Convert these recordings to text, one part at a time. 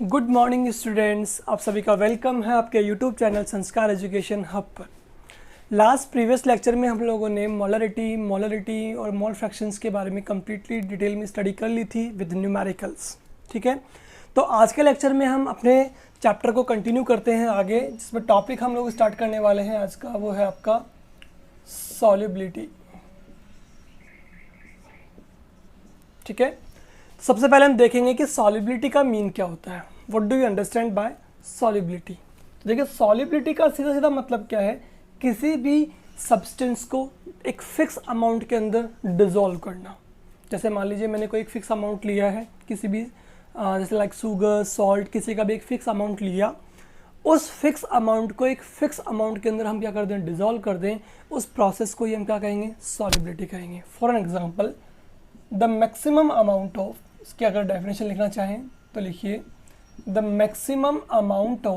Good morning students, आप सभी का वेलकम है आपके यूट्यूब चैनल संस्कार एजुकेशन हब पर। लास्ट प्रीवियस लेक्चर में हम लोगों ने मोलरिटी और मोल फ्रैक्शंस के बारे में कम्प्लीटली डिटेल में स्टडी कर ली थी विद न्यूमेरिकल्स। ठीक है, तो आज के लेक्चर में हम अपने चैप्टर को कंटिन्यू करते हैं आगे, जिसमें टॉपिक हम लोग स्टार्ट करने वाले हैं आज का, वो है आपका सॉल्युबिलिटी। ठीक है, सबसे पहले हम देखेंगे कि सॉल्युबिलिटी का मीन क्या होता है। What do you understand bye solubility. देखिए, सॉल्युबिलिटी का सीधा सीधा मतलब क्या है, किसी भी सब्सटेंस को एक फिक्स अमाउंट के अंदर डिसॉल्व करना। जैसे मान लीजिए मैंने कोई एक फिक्स अमाउंट लिया है किसी भी, जैसे लाइक शुगर, सॉल्ट, किसी का भी एक फिक्स अमाउंट लिया, उस फिक्स अमाउंट को एक फिक्स अमाउंट के अंदर हम क्या कर दें, डिसॉल्व कर दें। उस प्रोसेस को ही हम क्या कहेंगे, सॉल्युबिलिटी कहेंगे। For an example, the maximum amount of, इसकी अगर डेफिनेशन लिखना चाहें तो लिखिए, the maximum amount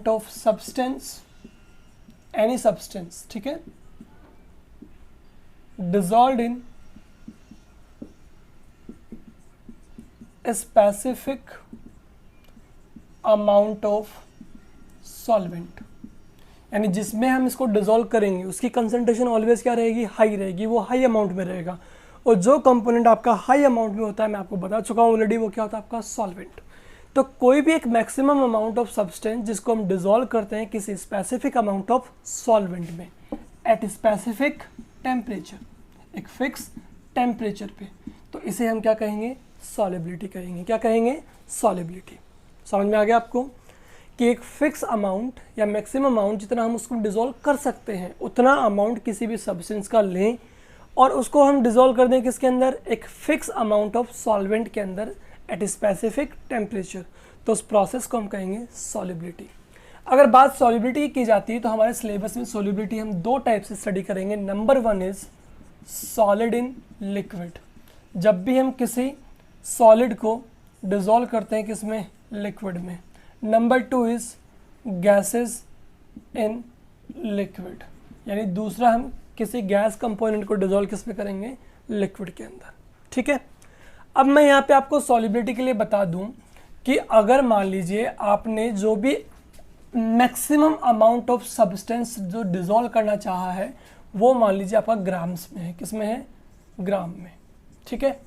of substance, any substance, ठीक है, dissolved in a specific amount of solvent, यानी जिसमें हम इसको डिसॉल्व करेंगे उसकी कंसंट्रेशन ऑलवेज क्या रहेगी, हाई रहेगी, वो हाई अमाउंट में रहेगा। और जो कंपोनेंट आपका हाई अमाउंट में होता है, मैं आपको बता चुका हूँ ऑलरेडी, वो क्या होता है आपका सॉल्वेंट। तो कोई भी एक मैक्सिमम अमाउंट ऑफ सब्सटेंस जिसको हम डिसॉल्व करते हैं किसी स्पेसिफिक अमाउंट ऑफ सॉल्वेंट में एट स्पेसिफिक टेम्परेचर, एक फिक्स टेम्परेचर पे, तो इसे हम क्या कहेंगे, सॉल्युबिलिटी कहेंगे। क्या कहेंगे, सॉल्युबिलिटी। समझ में आ गया आपको कि एक फिक्स अमाउंट या मैक्सिमम अमाउंट जितना हम उसको डिसॉल्व कर सकते हैं, उतना अमाउंट किसी भी सब्सटेंस का लें और उसको हम डिसॉल्व कर दें किसके अंदर, एक फिक्स अमाउंट ऑफ सॉल्वेंट के अंदर एट स्पेसिफिक टेम्परेचर, तो उस प्रोसेस को हम कहेंगे सॉल्युबिलिटी। अगर बात सॉल्युबिलिटी की जाती है तो हमारे सिलेबस में सॉल्युबिलिटी हम दो टाइप से स्टडी करेंगे। Number one is solid in liquid. जब भी हम किसी सॉलिड को डिसॉल्व करते हैं किसमें, लिक्विड में। Number two is gases in liquid, यानी दूसरा हम किसी गैस कंपोनेंट को डिसॉल्व किस में करेंगे, लिक्विड के अंदर। ठीक है, अब मैं यहाँ पे आपको सॉल्युबिलिटी के लिए बता दूं कि अगर मान लीजिए आपने जो भी मैक्सिमम अमाउंट ऑफ सब्सटेंस जो डिसॉल्व करना चाहा है, वो मान लीजिए आपका ग्राम्स में है। किस में है, ग्राम में। ठीक है,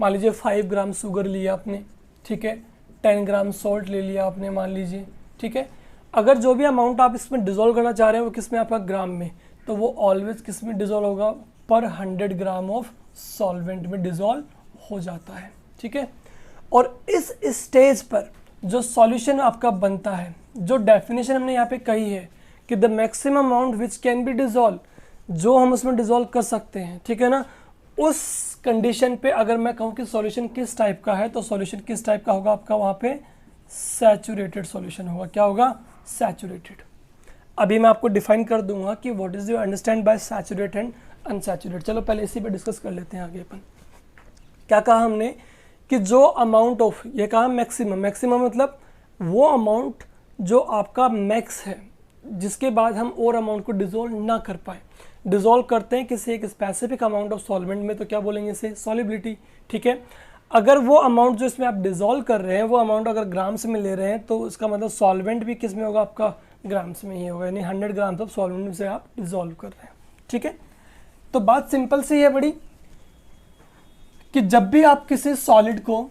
मान लीजिए 5 ग्राम शुगर लिया आपने, ठीक है, 10 ग्राम सॉल्ट ले लिया आपने मान लीजिए। ठीक है, अगर जो भी अमाउंट आप इसमें डिसॉल्व करना चाह रहे हैं वो किस में, आपका ग्राम में, तो वो ऑलवेज किस में डिसॉल्व होगा, पर 100 ग्राम ऑफ सॉल्वेंट में डिसॉल्व हो जाता है। ठीक है, और इस स्टेज पर जो सॉल्यूशन आपका बनता है, जो डेफिनेशन हमने यहाँ पे कही है कि the maximum amount which can be dissolve, जो हम उसमें डिसॉल्व कर सकते हैं, ठीक है ना, उस कंडीशन पे अगर मैं कहूँ कि सॉल्यूशन किस टाइप का है, तो सॉल्यूशन किस टाइप का होगा आपका, वहाँ पे सैचुरेटेड सॉल्यूशन होगा। क्या होगा, सैचुरेटेड। अभी मैं आपको डिफाइन कर दूंगा कि what is you understand by saturate and unsaturate. चलो पहले इसी पे डिस्कस कर लेते हैं आगे अपन। क्या कहा हमने कि जो अमाउंट ऑफ, ये कहा मैक्सिमम मतलब वो अमाउंट जो आपका मैक्स है, जिसके बाद हम और अमाउंट को डिसॉल्व ना कर पाए। डिसॉल्व करते हैं किसी एक स्पेसिफिक अमाउंट ऑफ सॉल्वेंट में, तो क्या बोलेंगे इसे, सॉल्युबिलिटी। ठीक है, अगर वो अमाउंट जो इसमें आप डिसॉल्व कर रहे हैं, वो अमाउंट अगर ग्राम्स में ले रहे हैं, तो उसका मतलब सॉल्वेंट भी किस में होगा, आपका ग्राम्स में ही होगा, यानी 100 ग्राम्स ऑफ सॉल्वेंट से आप डिसॉल्व कर रहे हैं। ठीक है, तो बात सिंपल सी है बड़ी, कि जब भी आप किसी सॉलिड को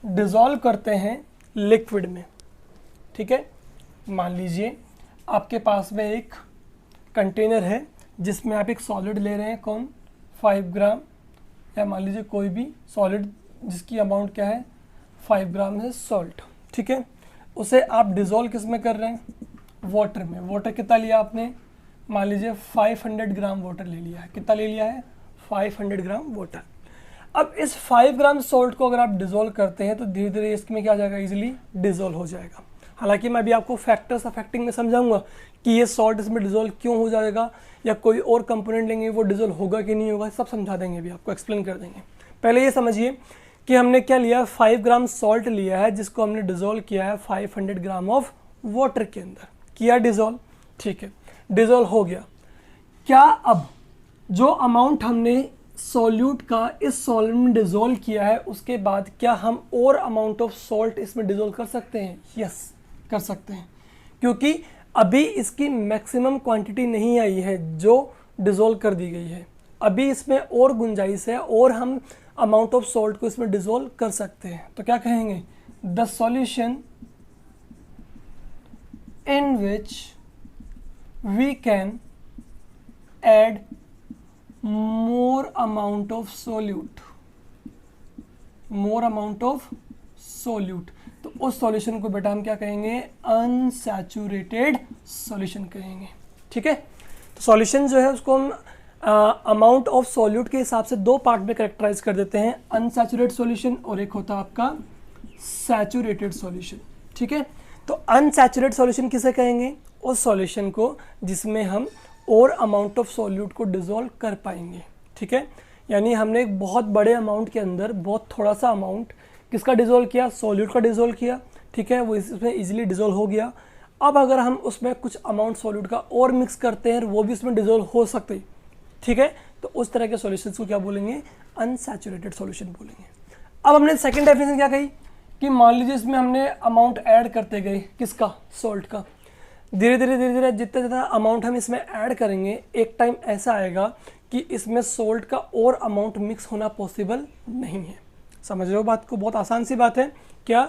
डिसॉल्व करते हैं लिक्विड में, ठीक है, मान लीजिए आपके पास में एक कंटेनर है जिसमें आप एक सॉलिड ले रहे हैं, कौन, 5 ग्राम, या मान लीजिए कोई भी सॉलिड जिसकी अमाउंट क्या है, 5 ग्राम है सॉल्ट। ठीक है, उसे आप डिसॉल्व किस में कर रहे हैं, वाटर में। वाटर कितना लिया आपने, मान लीजिए 500 ग्राम वाटर ले लिया है। कितना ले लिया है, 500 ग्राम वाटर। अब इस 5 ग्राम सॉल्ट को अगर आप डिसॉल्व करते हैं तो धीरे धीरे इसमें क्या हो जाएगा, इजीली डिसॉल्व हो जाएगा। हालांकि मैं अभी आपको फैक्टर्स अफेक्टिंग में समझाऊंगा कि ये सॉल्ट इसमें डिसॉल्व क्यों हो जाएगा, या कोई और कंपोनेंट लेंगे वो डिसॉल्व होगा कि नहीं होगा, सब समझा देंगे, अभी आपको एक्सप्लेन कर देंगे। पहले ये समझिए कि हमने क्या लिया, 5 ग्राम सॉल्ट लिया है जिसको हमने डिसॉल्व किया है 500 ग्राम ऑफ वाटर के अंदर, किया डिसॉल्व। ठीक है, डिसॉल्व हो गया। क्या अब जो अमाउंट हमने सॉल्यूट का इस सॉल्वेंट में डिज़ोल्व किया है, उसके बाद क्या हम और अमाउंट ऑफ सॉल्ट इसमें डिज़ोल्व कर सकते हैं? यस, कर सकते हैं, क्योंकि अभी इसकी मैक्सिमम क्वांटिटी नहीं आई है जो डिज़ोल्व कर दी गई है। अभी इसमें और गुंजाइश है और हम अमाउंट ऑफ सॉल्ट को इसमें डिज़ोल्व कर सकते हैं। तो क्या कहेंगे? The solution in which we can add more amount of solute, more amount of solute। तो उस सॉल्यूशन को बेटा हम क्या कहेंगे? अनसैचुरेटेड सॉल्यूशन कहेंगे। ठीक है, तो सॉल्यूशन जो है उसको हम अमाउंट ऑफ सॉल्यूट के हिसाब से दो पार्ट में कैरेक्टराइज कर देते हैं, अनसैचुरेटेड सॉल्यूशन और एक होता है आपका सैचुरेटेड सॉल्यूशन। ठीक है, तो अनसैचुरेटेड सॉल्यूशन किसे कहेंगे? उस सॉल्यूशन को जिसमें हम और अमाउंट ऑफ सॉल्यूट को डिज़ोल्व कर पाएंगे। ठीक है, यानी हमने एक बहुत बड़े अमाउंट के अंदर बहुत थोड़ा सा अमाउंट किसका डिज़ोल्व किया? सॉल्यूट का डिज़ोल्व किया। ठीक है, वो इसमें इजीली डिज़ोल्व हो गया। अब अगर हम उसमें कुछ अमाउंट सॉल्यूट का और मिक्स करते हैं वो भी उसमें डिज़ोल्व हो सकते हैं। ठीक है, तो उस तरह के सॉल्यूशंस को क्या बोलेंगे? अनसैचुरेटेड सॉल्यूशन बोलेंगे। अब हमने सेकेंड डेफिनेशन क्या कही कि मान लीजिए इसमें हमने अमाउंट ऐड करते गए, किसका? सॉल्ट का। धीरे धीरे जितना ज़्यादा अमाउंट हम इसमें ऐड करेंगे, एक टाइम ऐसा आएगा कि इसमें सॉल्ट का और अमाउंट मिक्स होना पॉसिबल नहीं है। समझ रहे हो बात को? बहुत आसान सी बात है क्या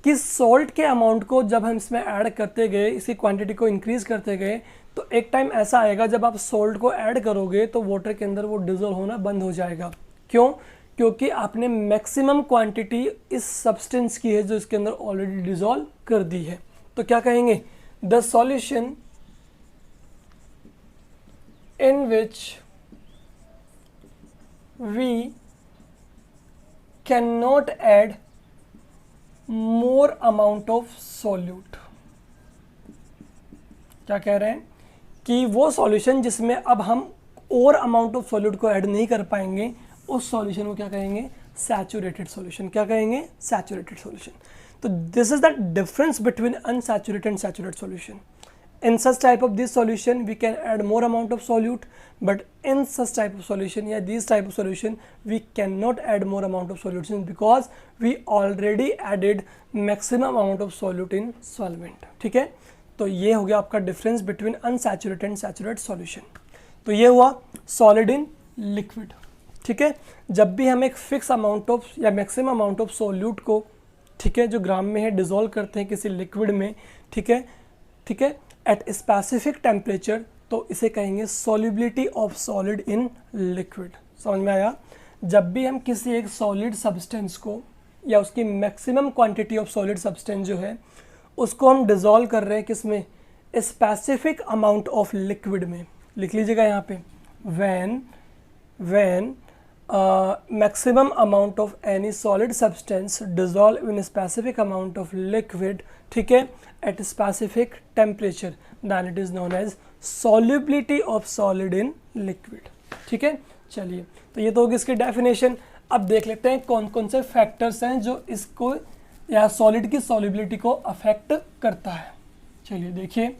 कि सॉल्ट के अमाउंट को जब हम इसमें ऐड करते गए, इसकी क्वांटिटी को इंक्रीज करते गए, तो एक टाइम ऐसा आएगा जब आप सॉल्ट को ऐड करोगे तो वाटर के अंदर वो डिज़ोल्व होना बंद हो जाएगा। क्यों? क्योंकि आपने मैक्सिमम क्वांटिटी इस सब्सटेंस की है जो इसके अंदर ऑलरेडी डिज़ोल्व कर दी है। तो क्या कहेंगे? The solution in which we cannot add more amount of solute। क्या कह रहे हैं कि वो सॉल्यूशन जिसमें अब हम और अमाउंट ऑफ सॉल्यूट को ऐड नहीं कर पाएंगे, उस सॉल्यूशन को क्या कहेंगे? Saturated solution. क्या कहेंगे? Saturated solution. तो this is the difference between unsaturated and saturated solution. In such type of this solution we can add more amount of solute, but in such type of solution या these type of solution we cannot add more amount of solution because we already added maximum amount of solute in solvent। ठीक है, तो ये हो गया आपका difference between unsaturated and saturated solution. तो ये हुआ सॉलिड इन लिक्विड। ठीक है, जब भी हम एक फिक्स अमाउंट ऑफ या मैक्सिमम अमाउंट ऑफ सॉल्यूट को, ठीक है, जो ग्राम में है, डिज़ोल्व करते हैं किसी लिक्विड में, ठीक है, ठीक है, एट स्पेसिफिक टेम्परेचर, तो इसे कहेंगे solubility of solid in liquid. समझ में आया? जब भी हम किसी एक सॉलिड सब्सटेंस को या उसकी maximum quantity of solid substance जो है उसको हम डिज़ोल्व कर रहे हैं किसमें? स्पेसिफिक अमाउंट ऑफ लिक्विड में। लिख लीजिएगा यहाँ पे, when maximum amount of any solid substance dissolve in a specific amount of liquid, ठीक है, at a specific temperature, then it is known as solubility of solid in liquid। ठीक है, चलिए, तो ये तो होगी इसकी डेफिनेशन। अब देख लेते हैं कौन कौन से फैक्टर्स हैं जो इसको या सॉलिड की सॉल्युबिलिटी को अफेक्ट करता है। चलिए देखिए,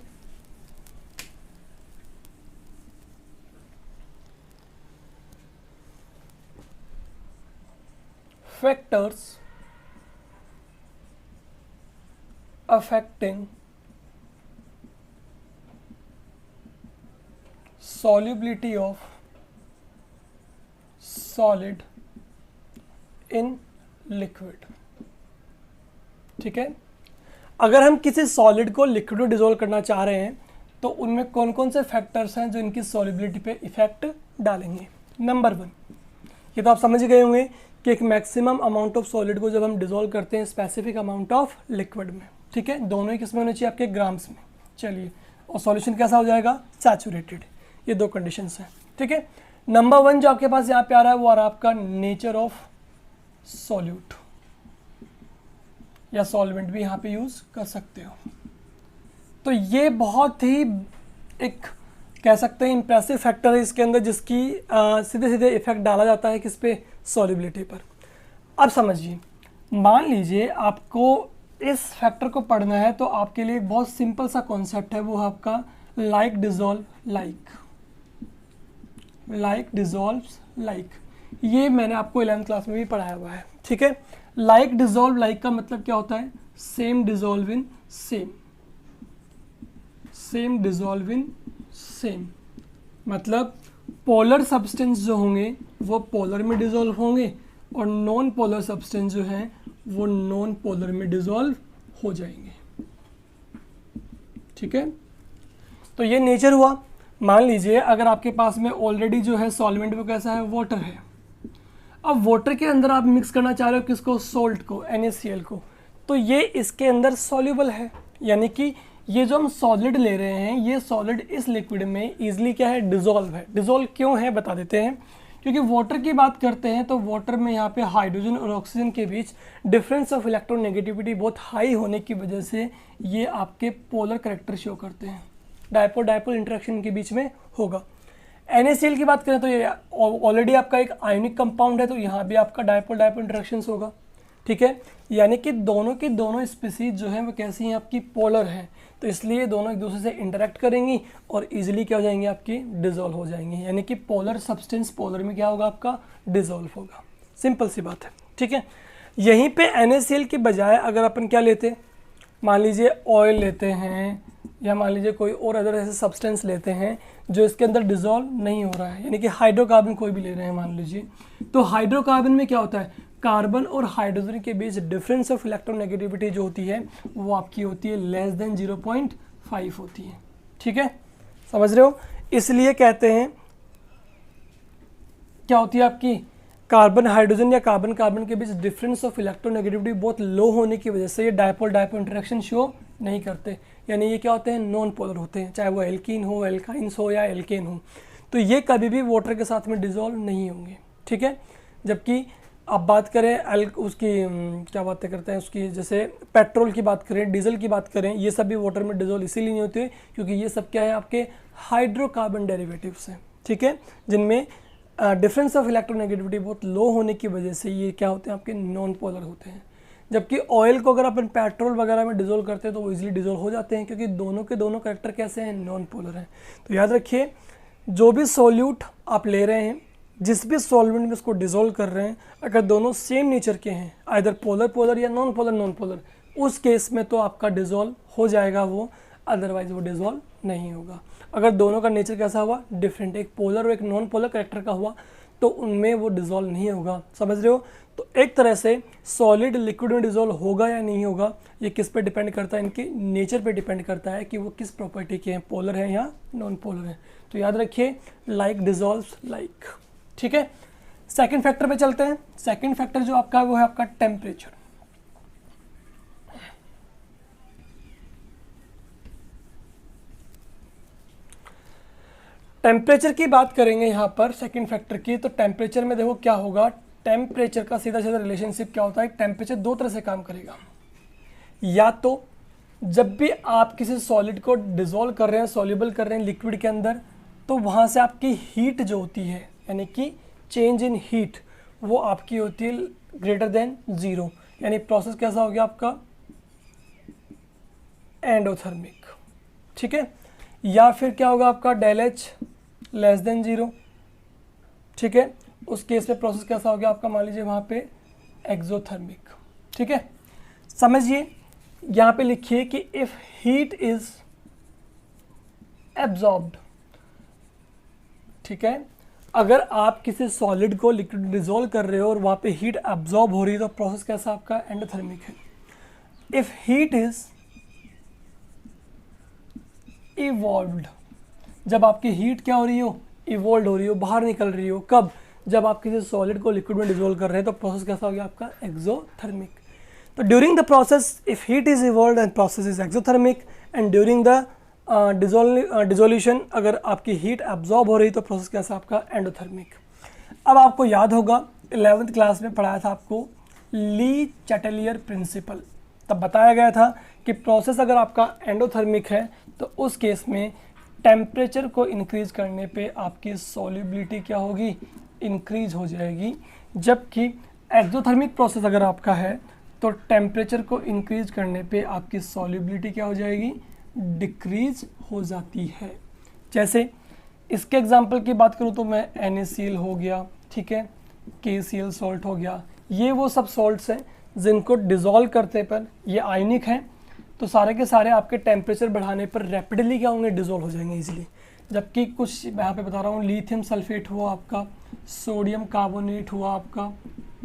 factors affecting solubility of solid in liquid। ठीक है, अगर हम किसी सॉलिड को लिक्विड में डिसॉल्व करना चाह रहे हैं तो उनमें कौन कौन से फैक्टर्स हैं जो इनकी सॉल्युबिलिटी पे इफेक्ट डालेंगे। नंबर 1, ये तो आप समझ गए होंगे कि एक मैक्सिमम अमाउंट ऑफ सॉलिड को जब हम डिसॉल्व करते हैं स्पेसिफिक अमाउंट ऑफ लिक्विड में, ठीक है, दोनों ही किसमें होने चाहिए? आपके ग्राम्स में। चलिए, और सॉल्यूशन कैसा हो जाएगा? सैचुरेटेड। ये दो कंडीशंस हैं। ठीक है, नंबर 1 जो आपके पास यहाँ पे आ रहा है वो आ रहा है आपका नेचर ऑफ सॉल्यूट, या सॉल्वेंट भी यहाँ पे यूज कर सकते हो। तो ये बहुत ही एक कह सकते हैं इंप्रेसिव फैक्टर है इसके अंदर, जिसकी सीधे सीधे इफेक्ट डाला जाता है किस पे? सॉल्युबिलिटी पर। अब समझिए, मान लीजिए आपको इस फैक्टर को पढ़ना है तो आपके लिए एक बहुत सिंपल सा कॉन्सेप्ट है, वो आपका like dissolve like. Like dissolves like, ये मैंने आपको 11th क्लास में भी पढ़ाया हुआ है, ठीक है। लाइक डिजॉल्व लाइक का मतलब क्या होता है, same dissolve in same, same dissolve in same, मतलब पोलर सब्सटेंस जो होंगे वो पोलर में डिजॉल्व होंगे और नॉन पोलर सब्सटेंस जो हैं वो नॉन पोलर में डिजॉल्व हो जाएंगे, ठीक है। तो ये नेचर हुआ। मान लीजिए अगर आपके पास में ऑलरेडी जो है सॉल्वेंट वो कैसा है, वाटर है। अब वाटर के अंदर आप मिक्स करना चाह रहे हो किसको, सोल्ट को, NaCl को, तो ये इसके अंदर सॉल्युबल है, यानी कि ये जो हम सॉलिड ले रहे हैं ये सॉलिड इस लिक्विड में इजीली क्या है, डिजोल्व है। डिजोल्व क्यों है बता देते हैं, क्योंकि वाटर की बात करते हैं तो वाटर में यहाँ पे हाइड्रोजन और ऑक्सीजन के बीच डिफरेंस ऑफ इलेक्ट्रोनेगेटिविटी बहुत हाई होने की वजह से ये आपके पोलर कैरेक्टर शो करते हैं, डायपोल डायपोल इंटरेक्शन के बीच में होगा। NaCl की बात करें तो ये ऑलरेडी आपका एक आयोनिक कंपाउंड है, तो यहाँ भी आपका डायपोल डायपोल इंटरेक्शन होगा, ठीक है। यानी कि दोनों की दोनों स्पीसीज जो है वो कैसी हैं, आपकी पोलर हैं, तो इसलिए दोनों एक दूसरे से इंटरेक्ट करेंगी और इजीली क्या हो जाएंगी, आपकी डिजोल्व हो जाएंगी, यानी कि पोलर सब्सटेंस पोलर में क्या होगा, आपका डिजोल्व होगा। सिंपल सी बात है, ठीक है। यहीं पे NaCl की बजाय अगर अपन क्या लेते, मान लीजिए ऑयल लेते हैं या मान लीजिए कोई और अदर ऐसे सब्सटेंस लेते हैं जो इसके अंदर डिजोल्व नहीं हो रहा है, यानी कि हाइड्रोकार्बन कोई भी ले रहे हैं मान लीजिए, तो हाइड्रोकार्बन में क्या होता है, कार्बन और हाइड्रोजन के बीच डिफरेंस ऑफ इलेक्ट्रोनेगेटिविटी जो होती है वो आपकी होती है लेस देन 0.5 होती है, ठीक है, समझ रहे हो। इसलिए कहते हैं क्या होती है आपकी, कार्बन हाइड्रोजन या कार्बन कार्बन के बीच डिफरेंस ऑफ इलेक्ट्रोनेगेटिविटी बहुत लो होने की वजह से ये डायपोल डायपोल इंटरेक्शन शो नहीं करते, यानी ये क्या होते हैं, नॉन पोलर होते हैं, चाहे वो एल्कीन हो, एल्काइंस हो या एल्केन हो, तो ये कभी भी वाटर के साथ में डिजोल्व नहीं होंगे, ठीक है। जबकि अब बात करें उसकी क्या बातें करते हैं उसकी, जैसे पेट्रोल की बात करें, डीजल की बात करें, ये सब भी वाटर में डिजोल्व इसीलिए नहीं होते क्योंकि ये सब क्या है, आपके हाइड्रोकार्बन डेरिवेटिव्स हैं, ठीक है, जिनमें डिफरेंस ऑफ इलेक्ट्रोनेगेटिविटी बहुत लो होने की वजह से ये क्या होते हैं, आपके नॉन पोलर होते हैं। जबकि ऑयल को अगर अपन पेट्रोल वगैरह में डिजोल्व करते हैं तो वो इजीली डिजोल्व हो जाते हैं क्योंकि दोनों के दोनों कैरेक्टर कैसे हैं, नॉन पोलर हैं। तो याद रखिए जो भी सॉल्यूट आप ले रहे हैं, जिस भी सॉल्वेंट में इसको डिजोल्व कर रहे हैं, अगर दोनों सेम नेचर के हैं, आइदर पोलर पोलर या नॉन पोलर, उस केस में तो आपका डिजोल्व हो जाएगा वो, अदरवाइज वो डिजोल्व नहीं होगा। अगर दोनों का नेचर कैसा हुआ, डिफरेंट, एक पोलर और एक नॉन पोलर कैरेक्टर का हुआ, तो उनमें वो डिजोल्व नहीं होगा, समझ रहे हो। तो एक तरह से सॉलिड लिक्विड में डिजोल्व होगा या नहीं होगा ये किस पे डिपेंड करता है, इनके नेचर पे डिपेंड करता है कि वो किस प्रॉपर्टी के हैं, पोलर हैं या नॉन पोलर हैं। तो याद रखिए लाइक डिजोल्व्स लाइक, ठीक है। सेकंड फैक्टर पे चलते हैं। सेकंड फैक्टर जो आपका वो है आपका टेम्परेचर। टेम्परेचर की बात करेंगे यहाँ पर सेकंड फैक्टर की, तो टेम्परेचर में देखो क्या होगा, टेम्परेचर का सीधा सीधा रिलेशनशिप क्या होता है, टेम्परेचर दो तरह से काम करेगा। या तो जब भी आप किसी सॉलिड को डिजोल्व कर रहे हैं, सॉल्युबल कर रहे हैं लिक्विड के अंदर, तो वहाँ से आपकी हीट जो होती है, यानी कि चेंज इन हीट, वो आपकी होती है ग्रेटर देन 0, यानी प्रोसेस कैसा हो गया आपका, एंडोथर्मिक, ठीक है। या फिर क्या होगा आपका डेल एच लेस देन 0, ठीक है, उस केस में प्रोसेस कैसा हो गया आपका, मान लीजिए वहाँ पे एक्सोथर्मिक, ठीक है। समझिए यहाँ पे लिखिए कि इफ हीट इज एब्जॉर्ब्ड, ठीक है, अगर आप किसी सॉलिड को लिक्विड डिजोल्व कर रहे हो और वहाँ पे हीट एब्जॉर्ब हो रही है तो प्रोसेस कैसा आपका, एंडोथर्मिक है। इफ हीट इज इवॉल्व्ड, जब आपकी हीट क्या हो रही हो, इवॉल्व हो रही हो, बाहर निकल रही हो, कब, जब आप किसी सॉलिड को लिक्विड में डिजोल्व कर रहे हैं तो प्रोसेस कैसा हो गया आपका, एक्सोथर्मिक। तो during the process if heat is evolved and process is exothermic, and during the dissolution अगर आपकी हीट एब्जॉर्ब हो रही तो प्रोसेस कैसा आपका, एंडोथर्मिक। अब आपको याद होगा 11th क्लास में पढ़ाया था आपको ली चैटेलियर प्रिंसिपल, तब बताया गया था कि प्रोसेस अगर आपका एंडोथर्मिक है तो उस केस में टेम्परेचर को इंक्रीज करने पे आपकी सॉल्युबिलिटी क्या होगी, इंक्रीज हो जाएगी। जबकि एक्सोथर्मिक प्रोसेस अगर आपका है तो टेम्परेचर को इंक्रीज करने पे आपकी सॉल्युबिलिटी क्या हो जाएगी, डिक्रीज हो जाती है। जैसे इसके एग्जाम्पल की बात करूँ तो मैं NaCl हो गया, ठीक है, KCl सॉल्ट हो गया, ये वो सब सॉल्ट्स हैं जिनको डिज़ोल्व करते पर ये आयनिक हैं, तो सारे के सारे आपके टेम्परेचर बढ़ाने पर रैपिडली क्या होंगे, डिज़ोल्व हो जाएंगे इजीली। जबकि कुछ यहाँ पे बता रहा हूँ, लिथियम सल्फेट हुआ आपका, सोडियम कार्बोनेट हुआ आपका,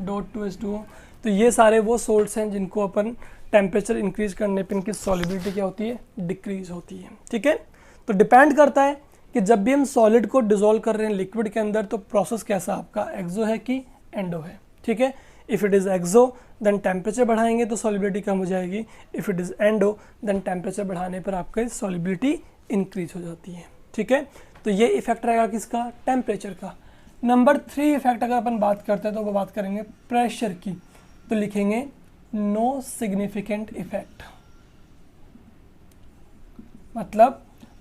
.2H2O, तो ये सारे वो सॉल्ट्स हैं जिनको अपन टेम्परेचर इंक्रीज करने पर इनकी सॉलिबिलिटी क्या होती है, डिक्रीज होती है, ठीक है। तो डिपेंड करता है कि जब भी हम सॉलिड को डिज़ोल्व कर रहे हैं लिक्विड के अंदर तो प्रोसेस कैसा आपका एक्सो है कि एंडो है, ठीक है। If it is exo then temperature बढ़ाएंगे तो सॉलिबिलिटी कम हो जाएगी, if it is endo then temperature बढ़ाने पर आपका सॉलिबिलिटी इंक्रीज हो जाती है, ठीक है। तो ये इफेक्ट रहेगा किसका, टेम्परेचर का। नंबर 3 इफेक्ट अगर अपन बात करते हैं तो वो बात करेंगे प्रेशर की, तो लिखेंगे नो सिग्निफिकेंट इफेक्ट।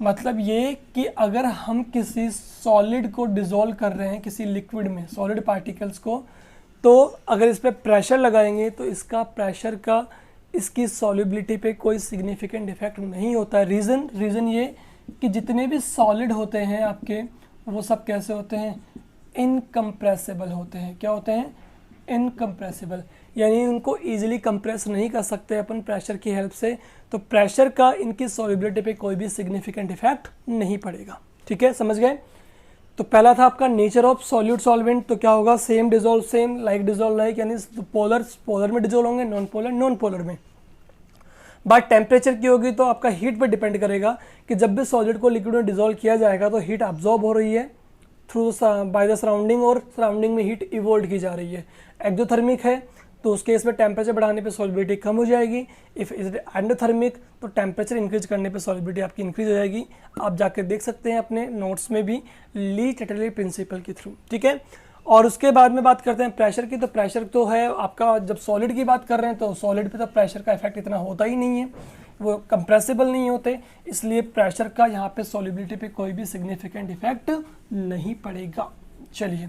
मतलब ये कि अगर हम किसी सॉलिड को डिज़ोल्व कर रहे हैं किसी लिक्विड में, सॉलिड पार्टिकल्स को, तो अगर इस पर प्रेशर लगाएंगे तो इसका प्रेशर का इसकी सॉलिबिलिटी पे कोई सिग्निफिकेंट इफेक्ट नहीं होता है। रीज़न ये कि जितने भी सॉलिड होते हैं आपके वो सब कैसे होते हैं, इनकम्प्रेसिबल होते हैं। क्या होते हैं, इनकम्प्रेसिबल, यानी उनको ईजिली कंप्रेस नहीं कर सकते अपन प्रेशर की हेल्प से, तो प्रेशर का इनकी सॉलिबिलिटी पे कोई भी सिग्निफिकेंट इफेक्ट नहीं पड़ेगा, ठीक है, समझ गए। तो पहला था आपका नेचर ऑफ सॉल्यूट सॉल्वेंट, तो क्या होगा, same dissolve same, like dissolve like, यानी पोलर में डिजोल्व होंगे, नॉन पोलर में। बात टेम्परेचर की होगी तो आपका हीट पर डिपेंड करेगा कि जब भी सॉलिड को लिक्विड में डिजोल्व किया जाएगा तो हीट अब्जॉर्ब हो रही है थ्रू बाय द सराउंडिंग, और सराउंडिंग में हीट इवोल्व की जा रही है। एक्सोथर्मिक है तो उस केस में टेम्परेचर बढ़ाने पे सॉलिबिलिटी कम हो जाएगी। इफ़ इज एंडोथर्मिक तो टेम्परेचर इंक्रीज करने पे सॉलिबिलिटी आपकी इंक्रीज हो जाएगी। आप जाकर देख सकते हैं अपने नोट्स में भी ली-टेटरली प्रिंसिपल के थ्रू, ठीक है। और उसके बाद में बात करते हैं प्रेशर की, तो प्रेशर तो है आपका, जब सॉलिड की बात कर रहे हैं तो सॉलिड पे तो प्रेशर का इफेक्ट इतना होता ही नहीं है, वो कंप्रेसिबल नहीं होते, इसलिए प्रेशर का यहाँ पे सॉलिबिलिटी पे कोई भी सिग्निफिकेंट इफेक्ट नहीं पड़ेगा। चलिए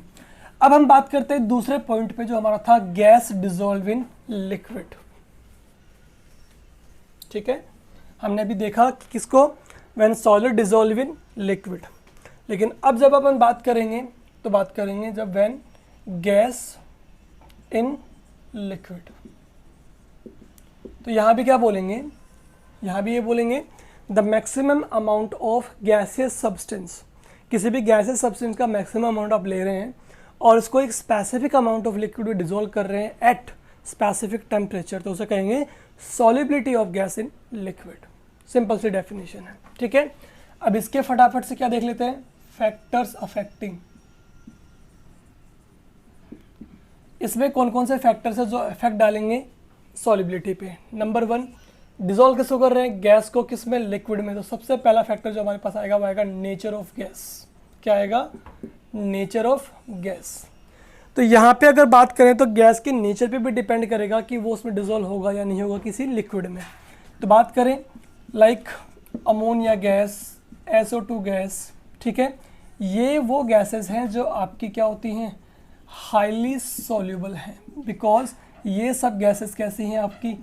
अब हम बात करते हैं दूसरे पॉइंट पे जो हमारा था गैस डिसॉल्व इन लिक्विड, ठीक है। हमने अभी देखा कि किसको, when solid dissolve in liquid, लेकिन अब जब अपन बात करेंगे तो बात करेंगे जब व्हेन गैस इन लिक्विड, तो यहां भी क्या बोलेंगे, यहां भी ये बोलेंगे the maximum amount of gaseous substance, किसी भी गैसियस सब्सटेंस का मैक्सिमम अमाउंट आप ले रहे हैं और इसको एक स्पेसिफिक अमाउंट ऑफ लिक्विड में डिसॉल्व कर रहे हैं एट स्पेसिफिक टेम्परेचर, तो उसे कहेंगे solubility of gas in liquid. Simple सी डेफिनेशन है, ठीक है। अब इसके फटाफट से क्या देख लेते हैं, फैक्टर्स अफेक्टिंग, इसमें कौन कौन से फैक्टर्स है जो इफेक्ट डालेंगे सॉलिबिलिटी पे। नंबर 1, डिसॉल्व किसको कर रहे हैं, गैस को, किस में, लिक्विड में, तो सबसे पहला फैक्टर जो हमारे पास आएगा वो आएगा नेचर ऑफ गैस। क्या आएगा, नेचर ऑफ गैस। तो यहाँ पे अगर बात करें तो गैस के नेचर पे भी डिपेंड करेगा कि वो उसमें डिसॉल्व होगा या नहीं होगा किसी लिक्विड में। तो बात करें like ammonia gas, SO2 gas, ठीक है, ये वो गैसेस हैं जो आपकी क्या होती हैं, हाईली सॉल्युबल हैं, बिकॉज ये सब गैसेस कैसी हैं आपकी,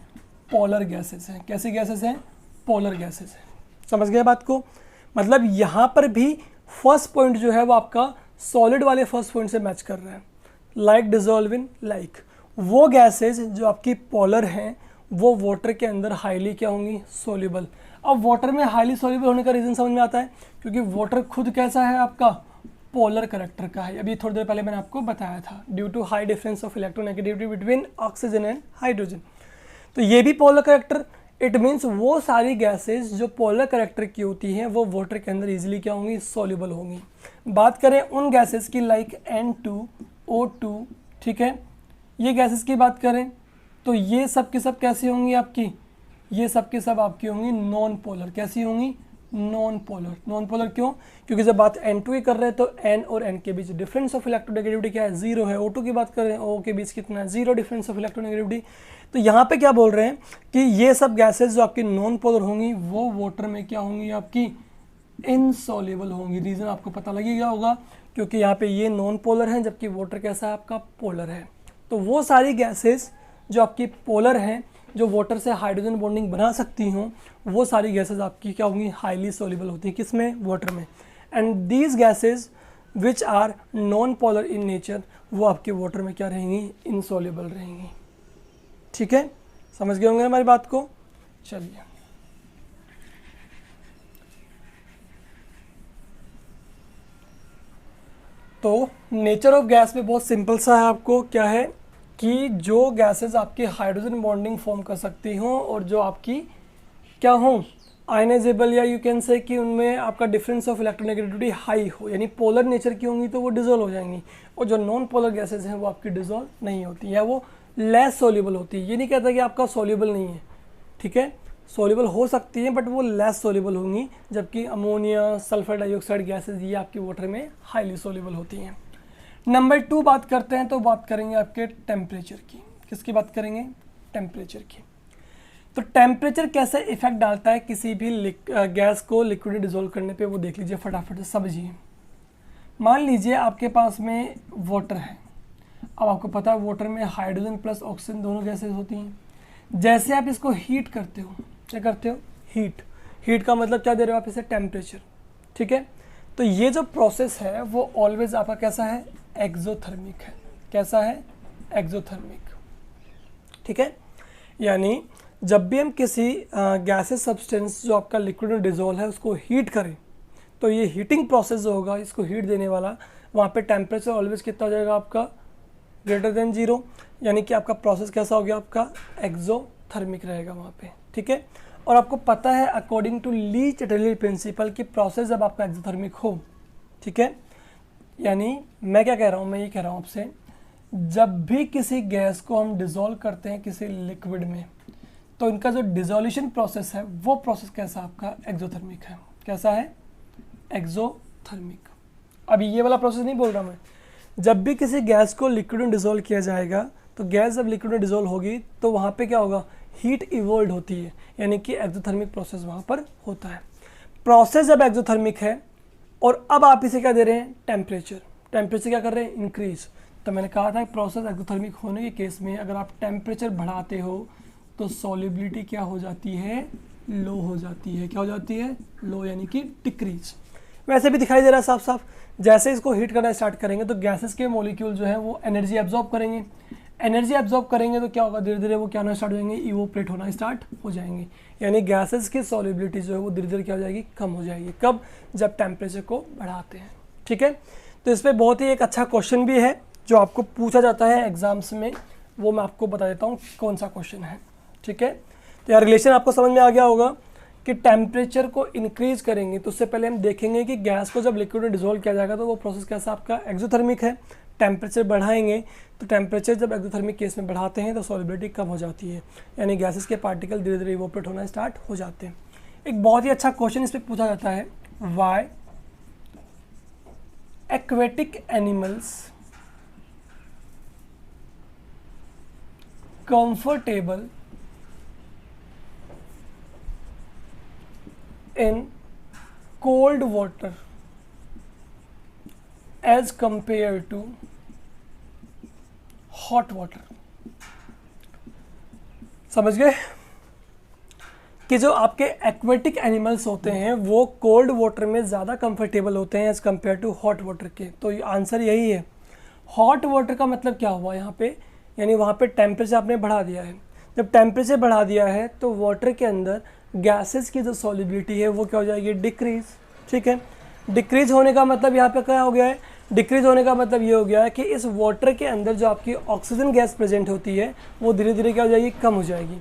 पोलर गैसेस हैं। कैसी गैसेस हैं, पोलर गैसेस हैं। समझ गए बात को, मतलब यहाँ पर भी फर्स्ट पॉइंट जो है वो आपका सॉलिड वाले फर्स्ट पॉइंट से मैच कर रहा है, लाइक डिसॉल्व इन लाइक। वो गैसेस जो आपकी पोलर हैं वो वाटर के अंदर हाईली क्या होंगी, सोल्यूबल। अब वाटर में हाईली सोल्यूबल होने का रीज़न समझ में आता है, क्योंकि वाटर खुद कैसा है आपका, पोलर करेक्टर का है। अभी थोड़ी देर पहले मैंने आपको बताया था, due to high difference of electronegativity between oxygen and hydrogen. तो ये भी पोलर करेक्टर, इट मीन्स वो सारी गैसेस जो पोलर करेक्टर की होती हैं वो वाटर के अंदर इजीली क्या होंगी, सॉल्युबल होंगी। बात करें उन गैसेस की लाइक N2O2, ठीक है, ये गैसेस की बात करें तो ये सब की सब कैसी होंगी आपकी, ये सब की सब आपकी होंगी नॉन पोलर। कैसी होंगी, नॉन पोलर। नॉन पोलर क्यों, क्योंकि जब बात N2 की कर रहे हैं तो N और N के बीच डिफरेंस ऑफ इलेक्ट्रोनेगेटिविटी क्या है, 0 है। O2 की बात कर रहे हैं, O के बीच कितना है, 0 डिफरेंस ऑफ इलेक्ट्रोनेगेटिविटी। तो यहाँ पे क्या बोल रहे हैं कि ये सब गैसेस जो आपकी नॉन पोलर होंगी वो वाटर में क्या होंगी, आपकी इनसॉल्युबल होंगी। रीज़न आपको पता लगेगा होगा, क्योंकि यहाँ पे ये नॉन पोलर हैं जबकि वाटर कैसा है आपका, पोलर है। तो वो सारी गैसेस जो आपकी पोलर हैं, जो वाटर से हाइड्रोजन बॉन्डिंग बना सकती हों, वो सारी गैसेस आपकी क्या होंगी, हाईली सॉल्युबल होती हैं। किस में, वाटर में। And these gases which are non polar in nature वो आपके वाटर में क्या रहेंगी, इनसॉल्युबल रहेंगी। ठीक है, समझ गए होंगे हमारी बात को। चलिए तो नेचर ऑफ गैस में बहुत सिंपल सा है, आपको क्या है कि जो गैसेस आपकी हाइड्रोजन बॉन्डिंग फॉर्म कर सकती हों और जो आपकी क्या हों, आयनाइजेबल, या यू कैन से कि उनमें आपका डिफरेंस ऑफ इलेक्ट्रोनेगेटिविटी हाई हो, यानी पोलर नेचर की होंगी तो वो डिजोल्व हो जाएंगी, और जो नॉन पोलर गैसेस हैं वो आपकी डिजोल्व नहीं होती, या वो लेस सोल्यूबल होती है। ये नहीं कहता कि आपका सोल्यूबल नहीं है, ठीक है, सोल्यूबल हो सकती है बट वो लेस सोल्यूबल होंगी, जबकि अमोनिया, सल्फर डाइऑक्साइड गैसेज ये आपके वाटर में हाईली सोल्यूबल होती हैं। नंबर 2 बात करते हैं तो बात करेंगे आपके टेम्परेचर की। किसकी बात करेंगे, टेम्परेचर की। तो टेम्परेचर कैसे इफेक्ट डालता है किसी भी गैस को लिक्विड में डिजोल्व करने पे, वो देख लीजिए फटाफट से समझिए। मान लीजिए आपके पास में वाटर है, अब आपको पता है वाटर में हाइड्रोजन प्लस ऑक्सीजन दोनों गैसेज होती हैं। जैसे आप इसको हीट करते हो, क्या करते हो, हीट का मतलब क्या दे रहे हो आप इसे, टेम्परेचर, ठीक है। तो ये जो प्रोसेस है वो ऑलवेज आपका कैसा है, एक्सोथर्मिक है। कैसा है, एक्सोथर्मिक, ठीक है। यानी जब भी हम किसी गैसेस सब्सटेंस जो आपका लिक्विड में डिजोल्व है उसको हीट करें, तो ये हीटिंग प्रोसेस जो होगा, इसको हीट देने वाला, वहाँ पे टेम्परेचर ऑलवेज कितना हो जाएगा आपका, ग्रेटर देन 0, यानी कि आपका प्रोसेस कैसा हो गया, आपका एक्सोथर्मिक रहेगा वहाँ पे, ठीक है। और आपको पता है according to Le Chatelier principle कि प्रोसेस जब आपका एक्सोथर्मिक हो, ठीक है, यानी मैं क्या कह रहा हूँ, मैं ये कह रहा हूँ आपसे, जब भी किसी गैस को हम डिजोल्व करते हैं किसी लिक्विड में, तो इनका जो डिजोल्यूशन प्रोसेस है वो प्रोसेस कैसा आपका, एक्सोथर्मिक है। कैसा है, एक्सोथर्मिक। अभी ये वाला प्रोसेस नहीं बोल रहा मैं, जब भी किसी गैस को लिक्विड में डिजोल्व किया जाएगा, तो गैस जब लिक्विड में डिजोल्व होगी तो वहाँ पे क्या होगा, हीट इवोल्व होती है, यानी कि एक्सोथर्मिक प्रोसेस वहाँ पर होता है। प्रोसेस जब एक्सोथर्मिक है और अब आप इसे क्या दे रहे हैं, टेम्परेचर क्या कर रहे हैं, इंक्रीज। तो मैंने कहा था प्रोसेस एक्सोथर्मिक होने के केस में अगर आप टेम्परेचर बढ़ाते हो तो सॉल्युबिलिटी क्या हो जाती है, लो हो जाती है। क्या हो जाती है, लो, यानी कि डिक्रीज। वैसे भी दिखाई दे रहा है साफ साफ, जैसे इसको हीट करना स्टार्ट करेंगे तो गैसेस के मॉलिक्यूल जो है वो एनर्जी एब्जॉर्ब करेंगे। एनर्जी एब्जॉर्ब करेंगे तो क्या होगा, धीरे धीरे वो क्या होना स्टार्ट हो जाएंगे, इवोपरेट होना स्टार्ट हो जाएंगे, यानी गैसेस की सॉल्युबिलिटी जो है वो धीरे धीरे क्या हो जाएगी, कम हो जाएगी। कब, जब टेम्परेचर को बढ़ाते हैं, ठीक है। तो इस पर बहुत ही एक अच्छा क्वेश्चन भी है जो आपको पूछा जाता है एग्जाम्स में, वो मैं आपको बता देता हूँ कौन सा क्वेश्चन है, ठीक है। तो यार रिलेशन आपको समझ में आ गया होगा कि टेम्परेचर को इंक्रीज करेंगे तो उससे पहले हम देखेंगे कि गैस को जब लिक्विड में डिजोल्व किया जाएगा तो वो प्रोसेस कैसा आपका, एक्सोथर्मिक है। टेम्परेचर बढ़ाएंगे तो टेम्परेचर जब एक्सोथर्मिक केस में बढ़ाते हैं तो सॉल्युबिलिटी कम हो जाती है, यानी गैसेस के पार्टिकल धीरे धीरे इवोपरेट होना स्टार्ट हो जाते हैं। एक बहुत ही अच्छा क्वेश्चन इस पर पूछा जाता है, why aquatic animals comfortable in cold water as compared to hot water। समझ गए कि जो आपके एक्वेटिक एनिमल्स होते हैं वो कोल्ड वाटर में ज़्यादा कंफर्टेबल होते हैं as compare to hot water के। तो आंसर यही है। हॉट वाटर का मतलब क्या हुआ यहाँ पे, यानी वहाँ पे टेम्परेचर आपने बढ़ा दिया है। जब टेम्परेचर बढ़ा दिया है तो वाटर के अंदर गैसेस की जो सॉल्युबिलिटी है वो क्या हो जाएगी, डिक्रीज, ठीक है। डिक्रीज होने का मतलब यहाँ पे क्या हो गया है, डिक्रीज होने का मतलब ये हो गया है कि इस वाटर के अंदर जो आपकी ऑक्सीजन गैस प्रेजेंट होती है वो धीरे धीरे क्या हो जाएगी, कम हो जाएगी।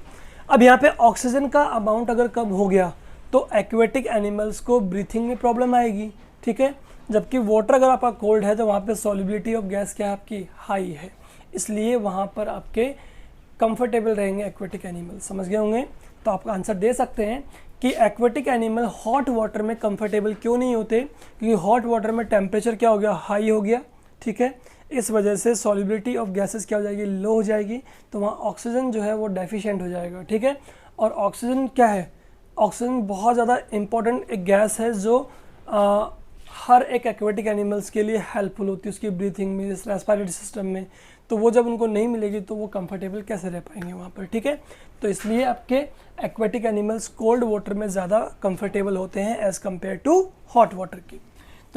अब यहाँ पे ऑक्सीजन का अमाउंट अगर कम हो गया तो एक्वेटिक एनिमल्स को ब्रीथिंग में प्रॉब्लम आएगी, ठीक है। जबकि वाटर अगर आपका कोल्ड है तो वहाँ पे सॉल्युबिलिटी ऑफ गैस क्या है आपकी, हाई है, इसलिए वहाँ पर आपके कंफर्टेबल रहेंगे एक्वेटिक एनिमल। समझ गए होंगे। तो आपका आंसर दे सकते हैं कि एक्वेटिक एनिमल हॉट वाटर में कंफर्टेबल क्यों नहीं होते, क्योंकि हॉट वाटर में टेम्परेचर क्या हो गया, हाई हो गया, ठीक है। इस वजह से सॉल्युबिलिटी ऑफ गैसेस क्या हो जाएगी, लो हो जाएगी, तो वहाँ ऑक्सीजन जो है वो डेफिशिएंट हो जाएगा, ठीक है। और ऑक्सीजन क्या है, ऑक्सीजन बहुत ज़्यादा इंपॉर्टेंट एक गैस है जो हर एक एक्वेटिक एनिमल्स के लिए हेल्पफुल होती है उसकी ब्रीथिंग में, रेस्पिरेटरी सिस्टम में। तो वो जब उनको नहीं मिलेगी तो वो कंफर्टेबल कैसे रह पाएंगे वहाँ पर, ठीक है। तो इसलिए आपके एक्वेटिक एनिमल्स कोल्ड वाटर में ज़्यादा कंफर्टेबल होते हैं as compare to hot water की।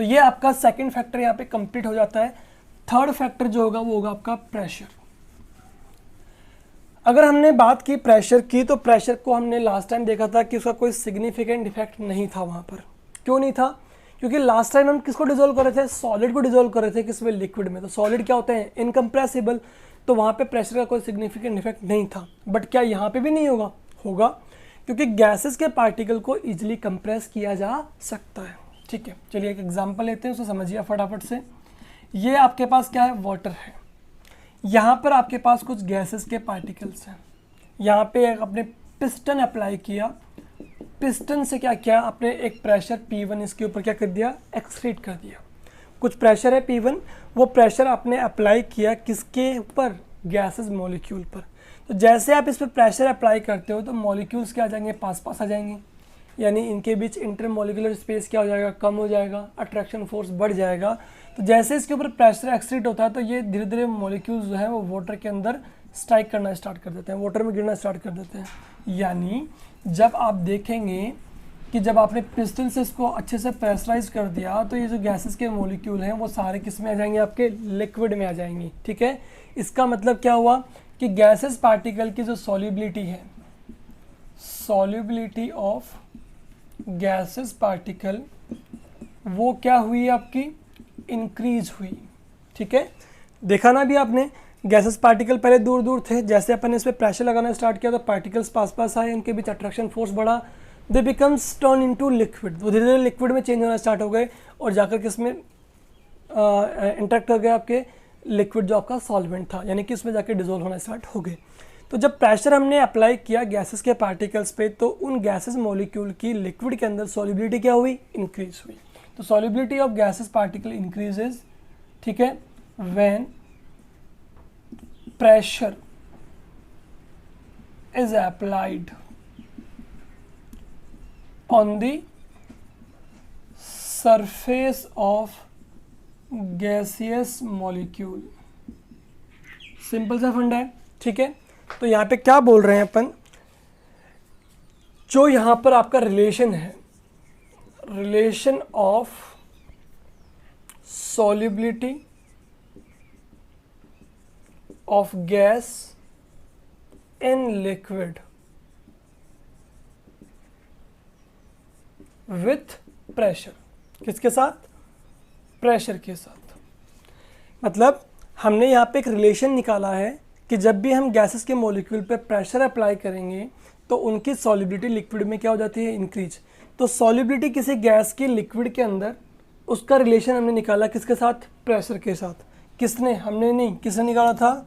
तो ये आपका सेकंड फैक्टर यहाँ पे कंप्लीट हो जाता है। थर्ड फैक्टर जो होगा वो होगा आपका प्रेशर। अगर हमने बात की प्रेशर की, तो प्रेशर को हमने लास्ट टाइम देखा था कि उसका कोई सिग्निफिकेंट इफेक्ट नहीं था वहाँ पर। क्यों नहीं था? क्योंकि लास्ट टाइम हम किसको डिजोल्व कर रहे थे? सॉलिड को डिजोल्व कर रहे थे, किसमें? लिक्विड में। तो सॉलिड क्या होते हैं? इनकम्प्रेसिबल। तो वहाँ पे प्रेशर का कोई सिग्निफिकेंट इफेक्ट नहीं था। बट क्या यहाँ पे भी नहीं होगा? होगा, क्योंकि गैसेस के पार्टिकल को ईजिली कंप्रेस किया जा सकता है। ठीक है, चलिए एक एग्जाम्पल लेते हैं, उसे समझिए फटाफट से। ये आपके पास क्या है? वाटर है। यहाँ पर आपके पास कुछ गैसेस के पार्टिकल्स हैं। यहाँ पे आपने पिस्टन अप्लाई किया, पिस्टन से क्या किया आपने? एक प्रेशर P1 इसके ऊपर क्या कर दिया? एक्सक्रीट कर दिया। कुछ प्रेशर है P1, वो प्रेशर आपने अप्लाई किया किसके ऊपर? गैसेस मॉलिक्यूल पर। तो जैसे आप इस पर प्रेशर अप्लाई करते हो तो मॉलिक्यूल्स क्या आ जाएंगे? पास पास आ जाएंगे, यानी इनके बीच इंटरमॉलिक्यूलर स्पेस क्या हो जाएगा? कम हो जाएगा, अट्रैक्शन फोर्स बढ़ जाएगा। तो जैसे इसके ऊपर प्रेशर एक्सक्रीट होता है तो ये धीरे धीरे मॉलिक्यूल्स जो है वो वाटर के अंदर स्ट्राइक करना स्टार्ट कर देते हैं, वाटर में गिरना स्टार्ट कर देते हैं। यानी जब आप देखेंगे कि जब आपने पिस्टन से इसको अच्छे से प्रेशराइज कर दिया तो ये जो गैसेस के मॉलिक्यूल हैं वो सारे किस में आ जाएंगे? आपके लिक्विड में आ जाएंगी। ठीक है, इसका मतलब क्या हुआ कि गैसेस पार्टिकल की जो सॉल्युबिलिटी है, सॉल्युबिलिटी ऑफ गैसेस पार्टिकल, वो क्या हुई? आपकी इंक्रीज हुई। ठीक है, देखा ना भी आपने, गैसेस पार्टिकल पहले दूर दूर थे, जैसे अपन ने इस पर प्रेशर लगाना स्टार्ट किया तो पार्टिकल्स पास पास आए, उनके बीच अट्रैक्शन फोर्स बढ़ा, दे बिकम्स टर्न इनटू लिक्विड, वो धीरे धीरे लिक्विड में चेंज होना स्टार्ट हो गए और जाकर किस में इंटरेक्ट कर गए? आपके लिक्विड जो आपका सॉल्वेंट था, यानी कि उसमें जाकर डिजोल्व होना स्टार्ट हो गए। तो जब प्रेशर हमने अप्लाई किया गैसेस के पार्टिकल्स पे तो उन गैसेस मॉलिक्यूल की लिक्विड के अंदर सॉल्युबिलिटी क्या हुई? इंक्रीज हुई। तो solubility of gases particle increases, ठीक है, when pressure is applied on the surface of gaseous molecule। Simple सा फंडा है। ठीक है, तो यहाँ पे क्या बोल रहे हैं अपन? जो यहाँ पर आपका रिलेशन है, relation of solubility of gas in liquid with pressure, किसके साथ? प्रेशर के साथ। मतलब हमने यहाँ पे एक रिलेशन निकाला है कि जब भी हम गैसेस के मॉलिक्यूल पे प्रेशर अप्लाई करेंगे तो उनकी सॉल्युबिलिटी लिक्विड में क्या हो जाती है? इंक्रीज। तो सॉल्युबिलिटी किसी गैस की लिक्विड के अंदर, उसका रिलेशन हमने निकाला किसके साथ? प्रेशर के साथ। किसने? हमने नहीं, किसने निकाला था?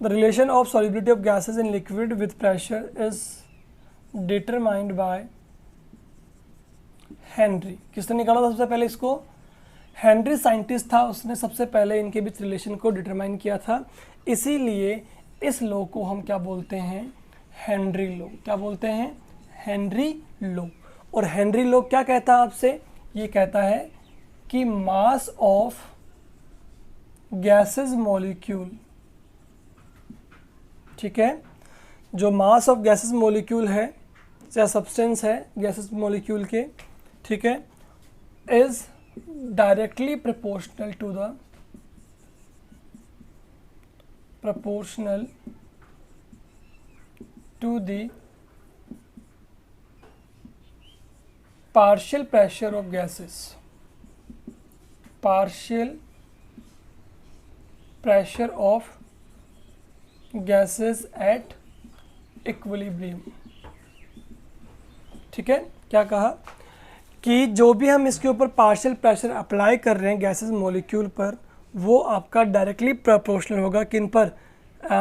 The relation of solubility of gases in liquid with pressure is determined by Henry. किसने निकाला था सबसे पहले इसको? हेनरी साइंटिस्ट था, उसने सबसे पहले इनके बीच रिलेशन को डिटरमाइन किया था। इसीलिए इस लॉ को हम क्या बोलते हैं? Henry law. क्या बोलते हैं? Henry law. और हेनरी लॉ क्या कहता है आपसे? ये कहता है कि मास ऑफ गैसेस मॉलिक्यूल, ठीक है, जो मास ऑफ गैसेस मॉलिक्यूल है या सब्सटेंस है गैसेस मॉलिक्यूल के, ठीक है, is directly proportional to the partial pressure of gases, partial pressure of gases at equilibrium। ठीक है, क्या कहा कि जो भी हम इसके ऊपर पार्शियल प्रेशर अप्लाई कर रहे हैं गैसेस मॉलिक्यूल पर, वो आपका डायरेक्टली प्रोपोर्शनल होगा किन पर?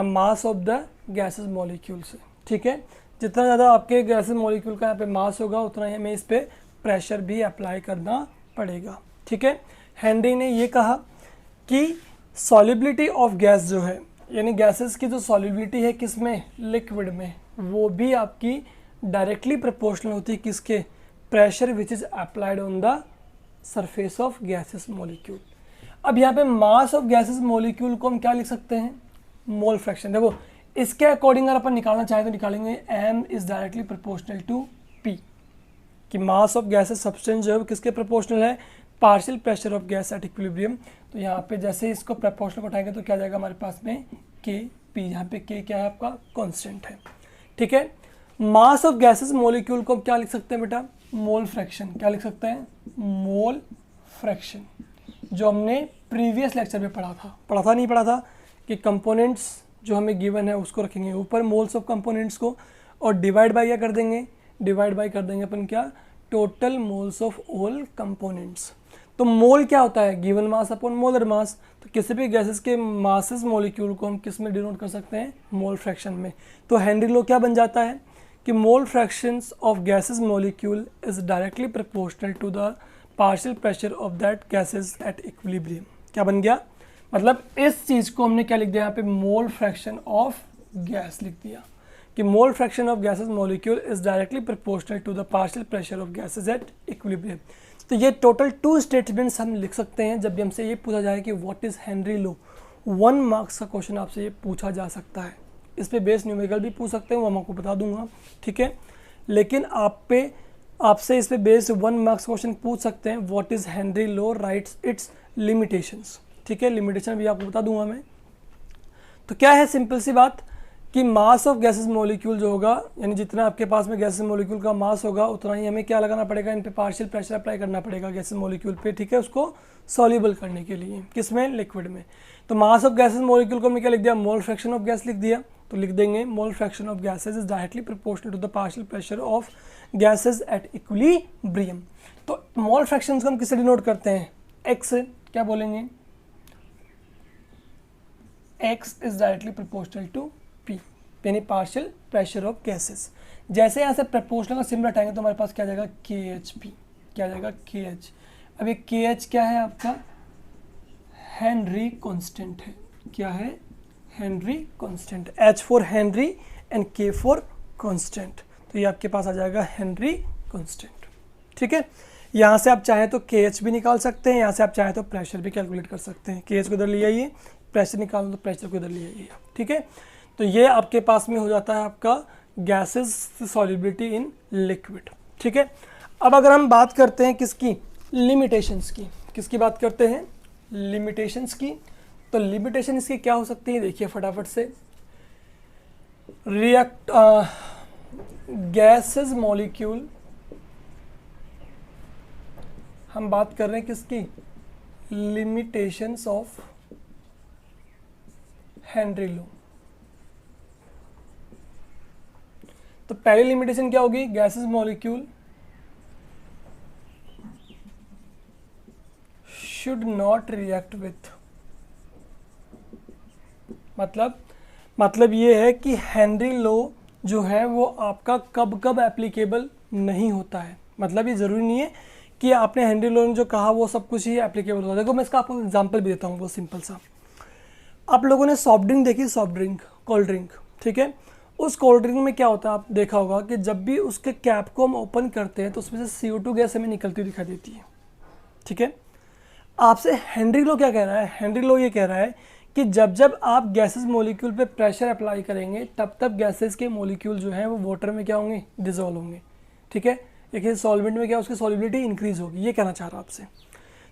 Mass of the gases molecule से। ठीक है, जितना ज़्यादा आपके गैसेस मॉलिक्यूल का यहाँ पे मास होगा उतना ही हमें इस पर प्रेशर भी अप्लाई करना पड़ेगा। ठीक है, हेनरी ने ये कहा कि सॉल्युबिलिटी ऑफ गैस जो है, यानी गैसेस की जो सॉल्युबिलिटी है किसमें? लिक्विड में, वो भी आपकी डायरेक्टली प्रोपोर्शनल होती है किसके? Pressure which is applied on the surface of gases molecule. अब यहाँ पे मास ऑफ गैसेस मॉलिक्यूल को हम क्या लिख सकते हैं? Mole fraction. देखो इसके अकॉर्डिंग अगर अपन निकालना चाहें तो निकालेंगे m is directly proportional to p। कि मास ऑफ गैसेज सब्सटेंस जो है वो किसके प्रोपोर्शनल है, partial pressure of gas at equilibrium. तो यहाँ पे जैसे इसको प्रोपोर्शनल उठाएंगे तो क्या जाएगा हमारे पास में के पी, यहाँ पे के क्या है आपका कांस्टेंट है, ठीक है। मास ऑफ गैसेस मॉलिक्यूल को क्या लिख सकते हैं बेटा, मोल फ्रैक्शन, क्या लिख सकते हैं, मोल फ्रैक्शन, जो हमने प्रीवियस लेक्चर में पढ़ा था कि कंपोनेंट्स जो हमें गिवन है उसको रखेंगे ऊपर मोल्स ऑफ कंपोनेंट्स को, और डिवाइड बाय क्या कर देंगे, डिवाइड बाय कर देंगे अपन क्या, total moles of all components. तो मोल क्या होता है, given mass upon molar mass. तो किसी भी गैसेस के मासेस मॉलिक्यूल को हम किस में डिनोट कर सकते हैं, मोल फ्रैक्शन में। तो हेनरी लॉ क्या बन जाता है कि mole fractions of gases molecule is directly proportional to the partial pressure of that gases at equilibrium. क्या बन गया, मतलब इस चीज़ को हमने क्या लिख दिया यहाँ पे, मोल फ्रैक्शन ऑफ गैस लिख दिया कि mole fraction of gases molecule is directly proportional to the partial pressure of gases at equilibrium. तो ये टोटल 2 स्टेटमेंट्स हम लिख सकते हैं जब भी हमसे ये पूछा जाए कि what is Henry law. 1 marks का क्वेश्चन आपसे ये पूछा जा सकता है, इस पे बेस न्यूमेरिकल भी पूछ सकते हैं, वो हम आपको बता दूंगा, ठीक है। लेकिन आपसे इस पे बेस 1 मार्क्स क्वेश्चन पूछ सकते हैं, what is Henry law rights it's limitations, ठीक है। लिमिटेशन भी आपको बता दूंगा मैं। तो क्या है, सिंपल सी बात कि मास ऑफ गैसेस मॉलिक्यूल जो होगा, यानी जितना आपके पास में गैसेस मॉलिक्यूल का मास होगा उतना ही हमें क्या लगाना पड़ेगा, इन पे पार्शियल प्रेशर अप्लाई करना पड़ेगा गैसेस मॉलिक्यूल पे, ठीक है, उसको सॉल्युबल करने के लिए, किसमें, लिक्विड में। तो मास ऑफ गैसेस मॉलिक्यूल को हमने क्या लिख दिया, मोल फ्रैक्शन ऑफ गैस लिख दिया। तो लिख देंगे mole fraction of gases is directly proportional to the partial pressure of gases at equilibrium. तो मोल फ्रैक्शन को हम किससे डिनोट करते हैं, एक्स से, क्या बोलेंगे, X is directly proportional to P, यानी पार्शियल प्रेशर ऑफ गैसेस। जैसे यहाँ से प्रोपोर्शनल का सिंबल हटाएंगे तो हमारे पास क्या जाएगा, के एच पी, क्या जाएगा, के एच। अब ये के एच क्या है आपका, हेनरी कांस्टेंट है, क्या है, Henry constant, H for Henry and के फॉर कांस्टेंट। तो ये आपके पास आ जाएगा हेनरी कांस्टेंट, ठीक है। यहाँ से आप चाहें तो के एच भी निकाल सकते हैं, यहाँ से आप चाहें तो प्रेशर भी कैलकुलेट कर सकते हैं। के एच को इधर ले आइए, प्रेशर निकालो तो प्रेशर को इधर ले आइए, ठीक है। तो ये आपके पास में हो जाता है आपका गैसेस सॉल्युबिलिटी इन लिक्विड, ठीक है। अब अगर हम बात करते हैं किसकी, लिमिटेशंस की, किसकी बात करते हैं, लिमिटेशंस की। तो लिमिटेशन इसकी क्या हो सकती है, देखिए फटाफट से, गैसेस मॉलिक्यूल, हम बात कर रहे हैं किसकी, लिमिटेशंस ऑफ हेनरी लॉ। तो पहली लिमिटेशन क्या होगी, gases molecule should not react with, मतलब ये है कि हेनरी लॉ जो है वो आपका कब कब एप्लीकेबल नहीं होता है। मतलब ये ज़रूरी नहीं है कि आपने हेनरी लॉ ने जो कहा वो सब कुछ ही एप्लीकेबल होता है। देखो मैं इसका आपको एग्जांपल भी देता हूँ, वो सिंपल सा। आप लोगों ने सॉफ्ट ड्रिंक देखी, सॉफ्ट ड्रिंक, कोल्ड ड्रिंक, ठीक है। उस कोल्ड ड्रिंक में क्या होता है, आप देखा होगा कि जब भी उसके कैप को हम ओपन करते हैं तो उसमें से CO2 गैस हमें निकलती हुई दिखाई देती है, ठीक है। आपसे हेनरी लॉ क्या कह रहा है, हेनरी लॉ ये कह रहा है कि जब जब आप गैसेस मॉलिक्यूल पे प्रेशर अप्लाई करेंगे तब तब गैसेस के मॉलिक्यूल जो हैं वो वाटर में क्या होंगे, डिजोल्व होंगे, ठीक है। लेकिन सॉल्वेंट में क्या, उसकी सॉल्युबिलिटी इंक्रीज होगी, ये कहना चाह रहा हूँ आपसे।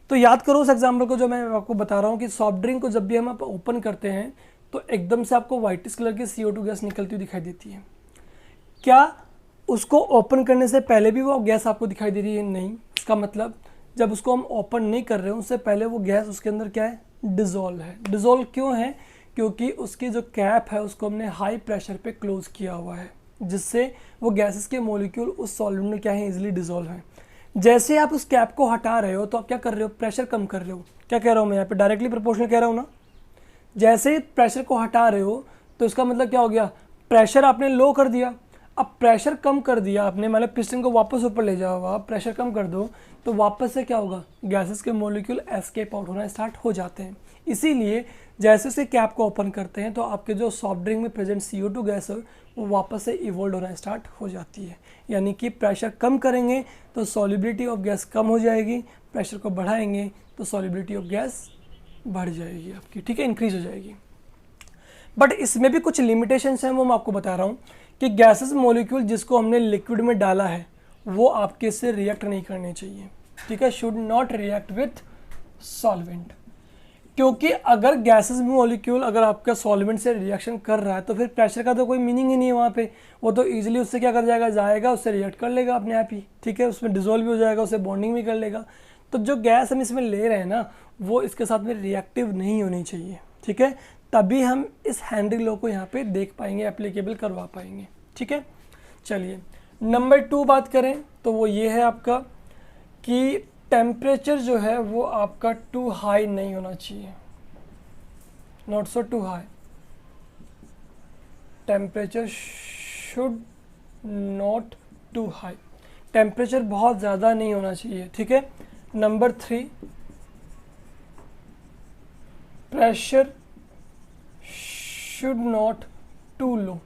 तो याद करो उस एग्जाम्पल को जो मैं आपको बता रहा हूँ कि सॉफ्ट ड्रिंक को जब भी हम ओपन करते हैं तो एकदम से आपको वाइटिश कलर की CO2 गैस निकलती हुई दिखाई देती है। क्या उसको ओपन करने से पहले भी वो गैस आपको दिखाई दे रही है, नहीं। इसका मतलब जब उसको हम ओपन नहीं कर रहे हैं उससे पहले वो गैस उसके अंदर क्या है, डिजोल्व है। डिजोल्व क्यों है, क्योंकि उसकी जो कैप है उसको हमने हाई प्रेशर पे क्लोज किया हुआ है, जिससे वो गैसेस के मॉलिक्यूल उस सॉल्वेंट में क्या है, इजीली डिजोल्व है। जैसे आप उस कैप को हटा रहे हो तो आप क्या कर रहे हो, प्रेशर कम कर रहे हो। क्या कह रहा हूँ मैं यहाँ पे, डायरेक्टली प्रोपोर्शनल कह रहा हूँ ना। जैसे ही प्रेशर को हटा रहे हो तो इसका मतलब क्या हो गया, प्रेशर आपने लो कर दिया। अब प्रेशर कम कर दिया आपने, मतलब पिस्टन को वापस ऊपर ले जाओ, आप प्रेशर कम कर दो तो वापस से क्या होगा, गैसेस के मॉलिक्यूल एस्केप आउट होना स्टार्ट हो जाते हैं। इसीलिए जैसे से कैप को ओपन करते हैं तो आपके जो सॉफ्ट ड्रिंक में प्रेजेंट CO2 गैस है वो वापस से इवोल्व होना स्टार्ट हो जाती है। यानी कि प्रेशर कम करेंगे तो सॉल्युबिलिटी ऑफ गैस कम हो जाएगी, प्रेशर को बढ़ाएंगे तो सॉल्युबिलिटी ऑफ गैस बढ़ जाएगी आपकी, ठीक है, इंक्रीज हो जाएगी। बट इसमें भी कुछ लिमिटेशंस हैं, वो मैं आपको बता रहा हूँ कि गैसेस मॉलिक्यूल जिसको हमने लिक्विड में डाला है वो आपके से रिएक्ट नहीं करने चाहिए, ठीक है, should not react with solvent. क्योंकि अगर गैसेस मॉलिक्यूल अगर आपका सॉल्वेंट से रिएक्शन कर रहा है तो फिर प्रेशर का तो कोई मीनिंग ही नहीं है वहाँ पे, वो तो इजीली उससे क्या कर जाएगा, जाएगा उससे रिएक्ट कर लेगा अपने आप ही, ठीक है, उसमें डिजोल्व भी हो जाएगा, उससे बॉन्डिंग भी कर लेगा। तो जो गैस हम इसमें ले रहे हैं ना वो इसके साथ में रिएक्टिव नहीं होनी चाहिए, ठीक है, तभी हम इस हेनरी लॉ को यहाँ पे देख पाएंगे, एप्लीकेबल करवा पाएंगे, ठीक है। चलिए नंबर 2 बात करें तो वो ये है आपका कि टेम्परेचर जो है वो आपका टू हाई नहीं होना चाहिए, not so too high, temperature should not too high, temperature बहुत ज़्यादा नहीं होना चाहिए, ठीक है। Number 3 pressure should not too low,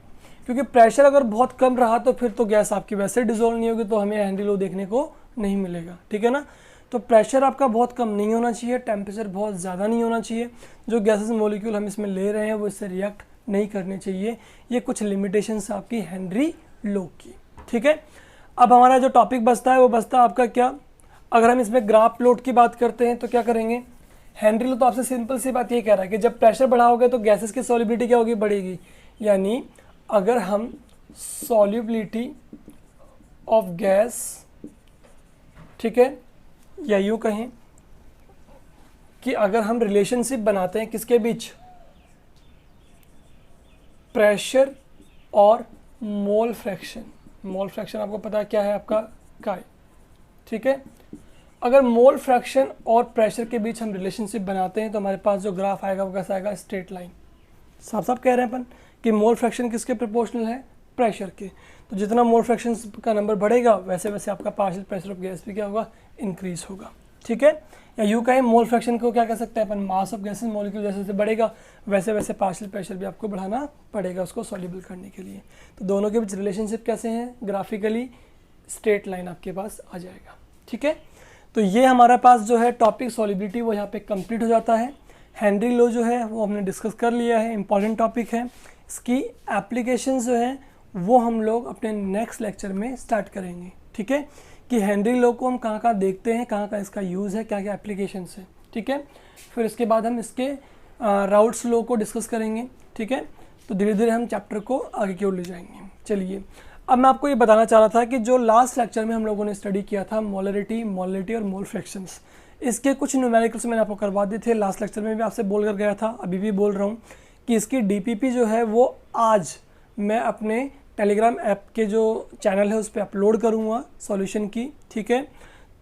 क्योंकि प्रेशर अगर बहुत कम रहा तो फिर तो गैस आपकी वैसे डिजोल्व नहीं होगी, तो हमें हेनरी लॉ देखने को नहीं मिलेगा, ठीक है ना। तो प्रेशर आपका बहुत कम नहीं होना चाहिए, टेम्परेचर बहुत ज़्यादा नहीं होना चाहिए, जो गैसेस मॉलिक्यूल हम इसमें ले रहे हैं वो इससे रिएक्ट नहीं करने चाहिए। ये कुछ लिमिटेशंस आपकी हेनरी लॉ की, ठीक है। अब हमारा जो टॉपिक बचता है वो बचता है आपका क्या, अगर हम इसमें ग्राफ प्लॉट की बात करते हैं तो क्या करेंगे, हेनरी लॉ तो आपसे सिंपल सी बात ये कह रहा है कि जब प्रेशर बढ़ाओगे तो गैसेस की सॉल्युबिलिटी क्या होगी, बढ़ेगी। यानी अगर हम सॉल्युबिलिटी ऑफ गैस, ठीक है, या यूँ कहें कि अगर हम रिलेशनशिप बनाते हैं किसके बीच, प्रेशर और मोल फ्रैक्शन, मोल फ्रैक्शन आपको पता है क्या है आपका काई, ठीक है। अगर मोल फ्रैक्शन और प्रेशर के बीच हम रिलेशनशिप बनाते हैं तो हमारे पास जो ग्राफ आएगा वो कैसा आएगा, स्ट्रेट लाइन। साफ साफ कह रहे हैं अपन कि मोल फ्रैक्शन किसके प्रोपोर्शनल है, प्रेशर के, तो जितना मोल फ्रैक्शन का नंबर बढ़ेगा वैसे वैसे आपका पार्शियल प्रेशर ऑफ गैस भी क्या होगा, इंक्रीज होगा, ठीक है। या यूँ कहें मोल फ्रैक्शन को क्या कह सकते हैं अपन, मास ऑफ गैसेस मॉलिक्यूल जैसे जैसे बढ़ेगा वैसे वैसे पार्शियल प्रेशर भी आपको बढ़ाना पड़ेगा उसको सॉल्युबल करने के लिए। तो दोनों के बीच रिलेशनशिप कैसे हैं, ग्राफिकली स्ट्रेट लाइन आपके पास आ जाएगा, ठीक है। तो ये हमारे पास जो है टॉपिक सॉल्युबिलिटी वो यहाँ पे कंप्लीट हो जाता है। हेनरी लॉ जो है वो हमने डिस्कस कर लिया है, इंपॉर्टेंट टॉपिक है। इसकी एप्लीकेशंस जो है वो हम लोग अपने नेक्स्ट लेक्चर में स्टार्ट करेंगे, ठीक है, कि हेनरी लॉ को हम कहाँ कहाँ देखते हैं, कहाँ कहाँ इसका यूज़ है, क्या क्या एप्लीकेशंस है, ठीक है। फिर इसके बाद हम इसके राउट्स लॉ को डिस्कस करेंगे, ठीक है। तो धीरे धीरे हम चैप्टर को आगे की ओर ले जाएंगे। चलिए अब मैं आपको ये बताना चाह रहा था कि जो लास्ट लेक्चर में हम लोगों ने स्टडी किया था मोलरिटी, मोलिटी और मोल फ्रैक्शंस, इसके कुछ न्यूमेरिकल्स मैंने आपको करवा दिए थे। लास्ट लेक्चर में भी आपसे बोल कर गया था, अभी भी बोल रहा हूँ कि इसकी डीपीपी जो है वो आज मैं अपने टेलीग्राम ऐप के जो चैनल है उस पर अपलोड करूँगा सॉल्यूशन की, ठीक है।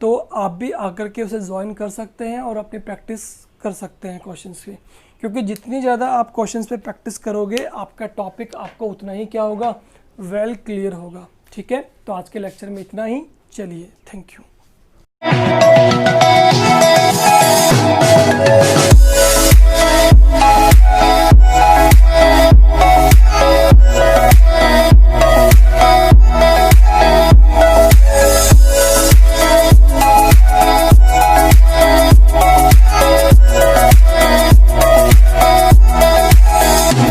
तो आप भी आकर के उसे ज्वाइन कर सकते हैं और अपनी प्रैक्टिस कर सकते हैं क्वेश्चंस की, क्योंकि जितनी ज़्यादा आप क्वेश्चंस पे प्रैक्टिस करोगे आपका टॉपिक आपको उतना ही क्या होगा, वेल क्लियर होगा, ठीक है। तो आज के लेक्चर में इतना ही, चलिए थैंक यू।